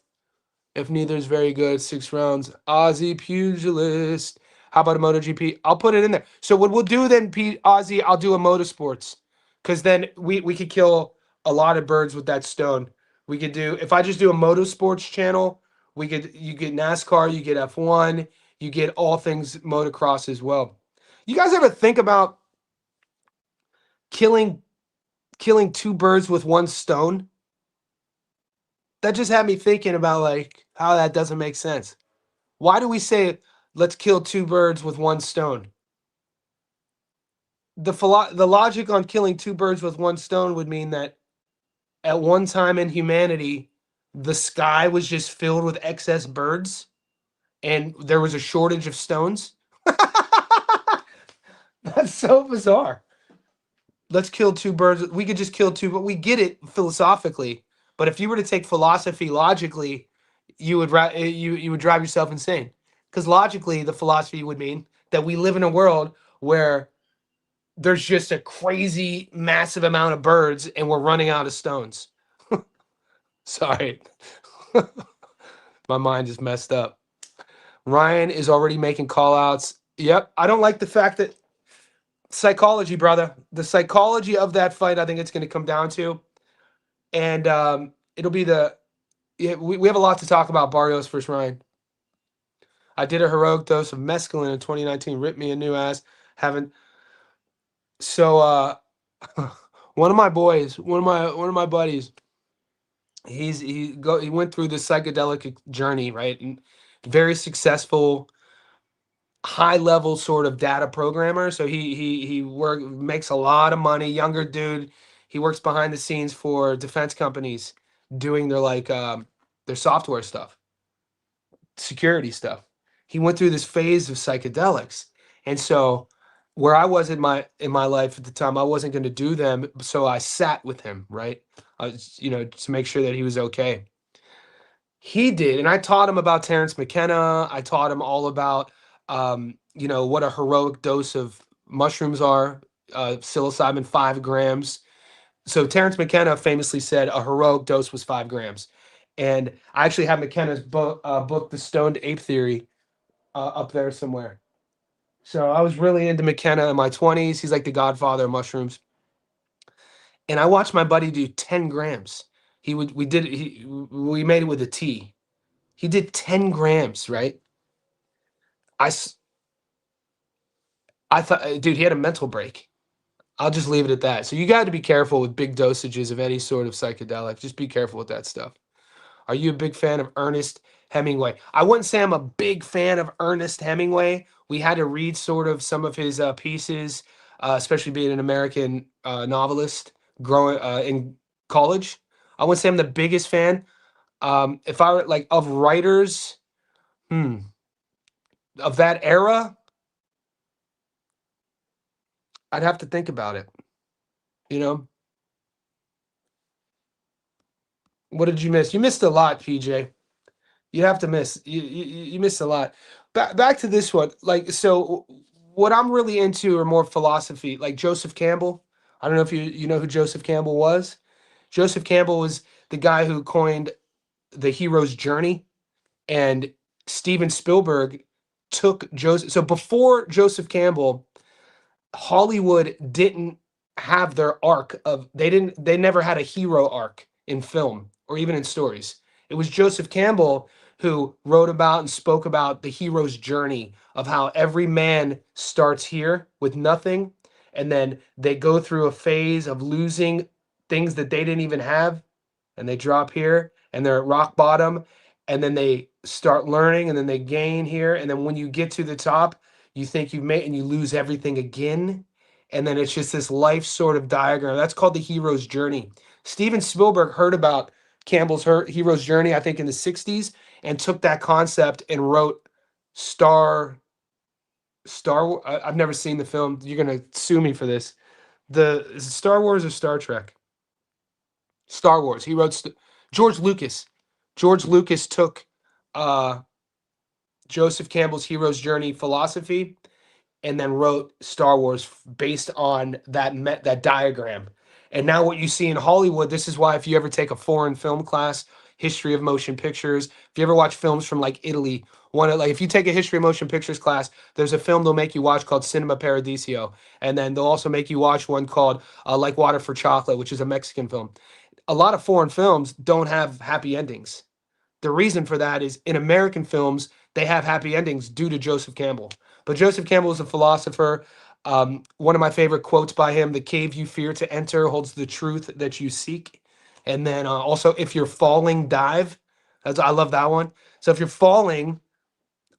If neither is very good, 6 rounds. Aussie pugilist. How about a MotoGP? I'll put it in there. So what we'll do then, Aussie, I'll do a motorsports. Because then we could kill a lot of birds with that stone. We could do, if I just do a motorsports channel, you get NASCAR, you get F1, you get all things motocross as well. You guys ever think about killing two birds with one stone? That just had me thinking about like how that doesn't make sense. Why do we say let's kill two birds with one stone? the logic on killing two birds with one stone would mean that at one time in humanity, the sky was just filled with excess birds, and there was a shortage of stones. That's so bizarre. Let's kill two birds. We could just kill two, but we get it philosophically. But if you were to take philosophy logically, you would drive yourself insane. Because logically, the philosophy would mean that we live in a world where there's just a crazy massive amount of birds and we're running out of stones. Sorry. My mind is messed up. Ryan is already making call outs. Yep. I don't like the fact that psychology, brother. The psychology of that fight, I think it's going to come down to. And it'll be the. Yeah, we have a lot to talk about, Barrios versus Ryan. I did a heroic dose of mescaline in 2019. Ripped me a new ass. Haven't. So one of my boys, one of my buddies, he went through this psychedelic journey, right? And very successful, high level sort of data programmer. So he makes a lot of money. Younger dude. He works behind the scenes for defense companies, doing their software stuff, security stuff. He went through this phase of psychedelics, and so where I was in my life at the time, I wasn't going to do them. So I sat with him, right? To make sure that he was okay. He did, and I taught him about Terrence McKenna. I taught him all about, what a heroic dose of mushrooms are. Psilocybin 5 grams. So Terrence McKenna famously said a heroic dose was 5 grams, and I actually have McKenna's book, The Stoned Ape Theory, up there somewhere. So I was really into McKenna in my 20s. He's like the godfather of mushrooms, and I watched my buddy do 10 grams. We made it with a tea. He did 10 grams, right? I, s- I thought, dude, he had a mental break. I'll just leave it at that. So you got to be careful with big dosages of any sort of psychedelic. Just be careful with that stuff. Are you a big fan of Ernest Hemingway? I wouldn't say I'm a big fan of Ernest Hemingway. We had to read sort of some of his pieces, especially being an American novelist growing in college. I wouldn't say I'm the biggest fan. If I were like of writers, hmm, of that era, I'd have to think about it. You know, what did you miss? You missed a lot, PJ. You have to miss. You missed a lot. Back to this one. Like, so what I'm really into are more philosophy, like Joseph Campbell. I don't know if you know who Joseph Campbell was. Joseph Campbell was the guy who coined the hero's journey, and Steven Spielberg took Joseph. So before Joseph Campbell, Hollywood didn't have their arc of they never had a hero arc in film or even in stories. It was Joseph Campbell who wrote about and spoke about the hero's journey of how every man starts here with nothing, and then they go through a phase of losing things that they didn't even have, and they drop here and they're at rock bottom, and then they start learning and then they gain here, and then when you get to the top, you think you've made and you lose everything again, and then it's just this life sort of diagram. That's called the hero's journey. Steven Spielberg heard about Campbell's hero's journey, I think, in the 60s, and took that concept and wrote Star I've never seen the film. You're gonna sue me for this. Is it Star Wars or Star Trek? Star Wars. He wrote George Lucas. George Lucas took uh, Joseph Campbell's hero's journey philosophy and then wrote Star Wars based on that diagram. And now what you see in Hollywood, this is why if you ever take a foreign film class, history of motion pictures, if you ever watch films from like Italy, if you take a history of motion pictures class, there's a film they'll make you watch called Cinema Paradiso, and then they'll also make you watch one called Like Water for Chocolate, which is a Mexican film. A lot of foreign films don't have happy endings. The reason for that is in American films, they have happy endings due to Joseph Campbell. But Joseph Campbell is a philosopher. One of my favorite quotes by him: "The cave you fear to enter holds the truth that you seek." And then also, if you're falling, dive. I love that one. So if you're falling,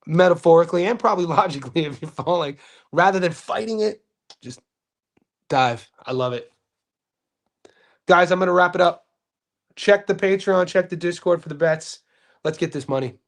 metaphorically and probably logically, if you're falling, rather than fighting it, just dive. I love it. Guys, I'm going to wrap it up. Check the Patreon, check the Discord for the bets. Let's get this money.